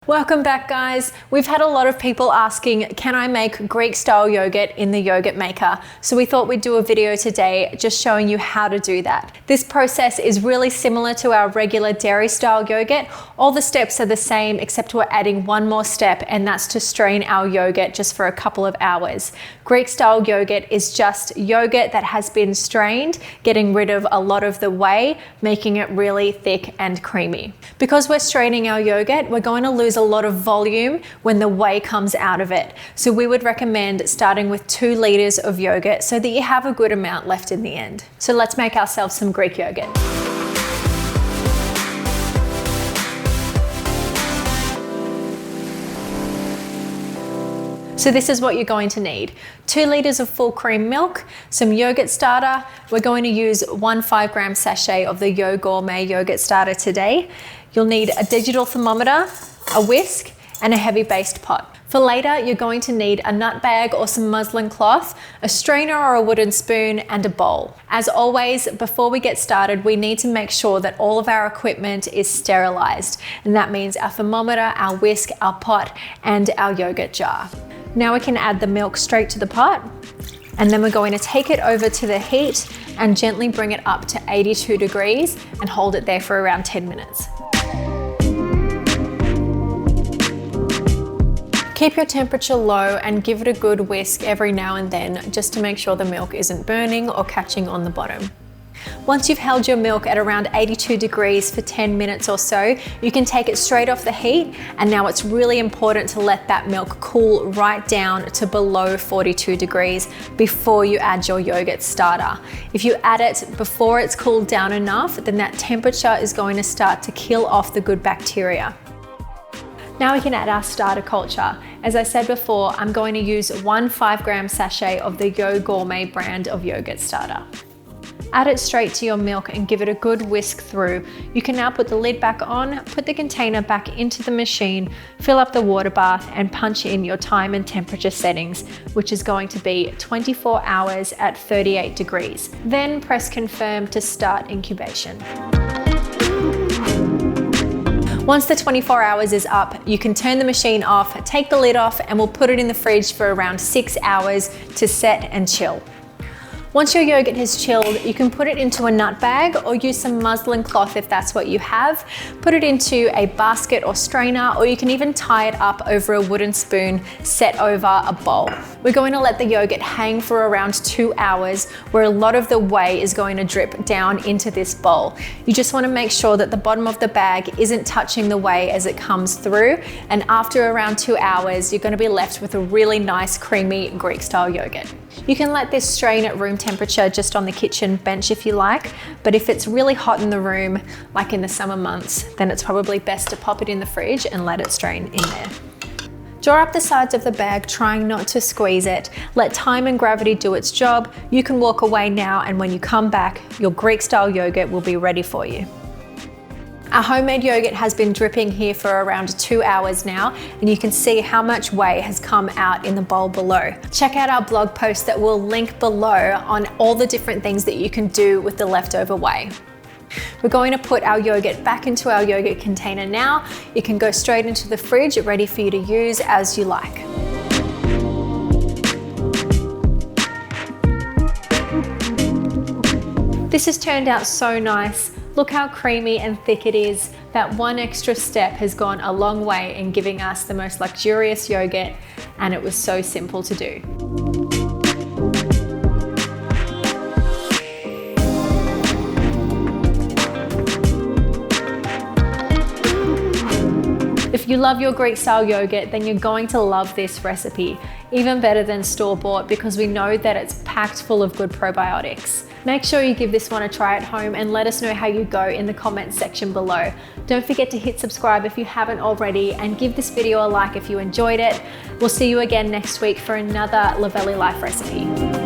Welcome back, guys. We've had a lot of people asking, can I make Greek style yogurt in the yogurt maker? So we thought we'd do a video today just showing you how to do that. This process is really similar to our regular dairy style yogurt. All the steps are the same, except we're adding one more step, and that's to strain our yogurt just for a couple of hours. Greek style yogurt is just yogurt that has been strained, getting rid of a lot of the whey, making it really thick and creamy. Because we're straining our yogurt, we're going to lose a lot of volume when the whey comes out of it. So we would recommend starting with 2 liters of yogurt so that you have a good amount left in the end. So let's make ourselves some Greek yogurt. So this is what you're going to need. 2 liters of full cream milk, some yogurt starter. We're going to use 1 5-gram sachet of the Yo Gourmet yogurt starter today. You'll need a digital thermometer, a whisk, and a heavy based pot. For later, you're going to need a nut bag or some muslin cloth, a strainer or a wooden spoon, and a bowl. As always, before we get started, we need to make sure that all of our equipment is sterilized. And that means our thermometer, our whisk, our pot, and our yogurt jar. Now we can add the milk straight to the pot, and then we're going to take it over to the heat and gently bring it up to 82 degrees and hold it there for around 10 minutes. Keep your temperature low and give it a good whisk every now and then just to make sure the milk isn't burning or catching on the bottom. Once you've held your milk at around 82 degrees for 10 minutes or so, you can take it straight off the heat, and now it's really important to let that milk cool right down to below 42 degrees before you add your yogurt starter. If you add it before it's cooled down enough, then that temperature is going to start to kill off the good bacteria. Now we can add our starter culture. As I said before, I'm going to use 1 5-gram sachet of the Yo Gourmet brand of yogurt starter. Add it straight to your milk and give it a good whisk through. You can now put the lid back on, put the container back into the machine, fill up the water bath, and punch in your time and temperature settings, which is going to be 24 hours at 38 degrees. Then press confirm to start incubation. Once the 24 hours is up, you can turn the machine off, take the lid off, and we'll put it in the fridge for around 6 hours to set and chill. Once your yogurt has chilled, you can put it into a nut bag or use some muslin cloth if that's what you have. Put it into a basket or strainer, or you can even tie it up over a wooden spoon set over a bowl. We're going to let the yogurt hang for around 2 hours, where a lot of the whey is going to drip down into this bowl. You just want to make sure that the bottom of the bag isn't touching the whey as it comes through, and after around 2 hours, you're going to be left with a really nice creamy Greek style yogurt. You can let this strain at room temperature just on the kitchen bench if you like, but if it's really hot in the room, like in the summer months, then it's probably best to pop it in the fridge and let it strain in there. Draw up the sides of the bag, trying not to squeeze it. Let time and gravity do its job. You can walk away now, and when you come back, your Greek style yogurt will be ready for you. Our homemade yogurt has been dripping here for around 2 hours now, and you can see how much whey has come out in the bowl below. Check out our blog post that we'll link below on all the different things that you can do with the leftover whey. We're going to put our yogurt back into our yogurt container now. It can go straight into the fridge, ready for you to use as you like. This has turned out so nice. Look how creamy and thick it is. That one extra step has gone a long way in giving us the most luxurious yogurt, and it was so simple to do. If you love your Greek style yogurt, then you're going to love this recipe, even better than store-bought, because we know that it's packed full of good probiotics. Make sure you give this one a try at home and let us know how you go in the comments section below. Don't forget to hit subscribe if you haven't already, and give this video a like if you enjoyed it. We'll see you again next week for another Luvele Life recipe.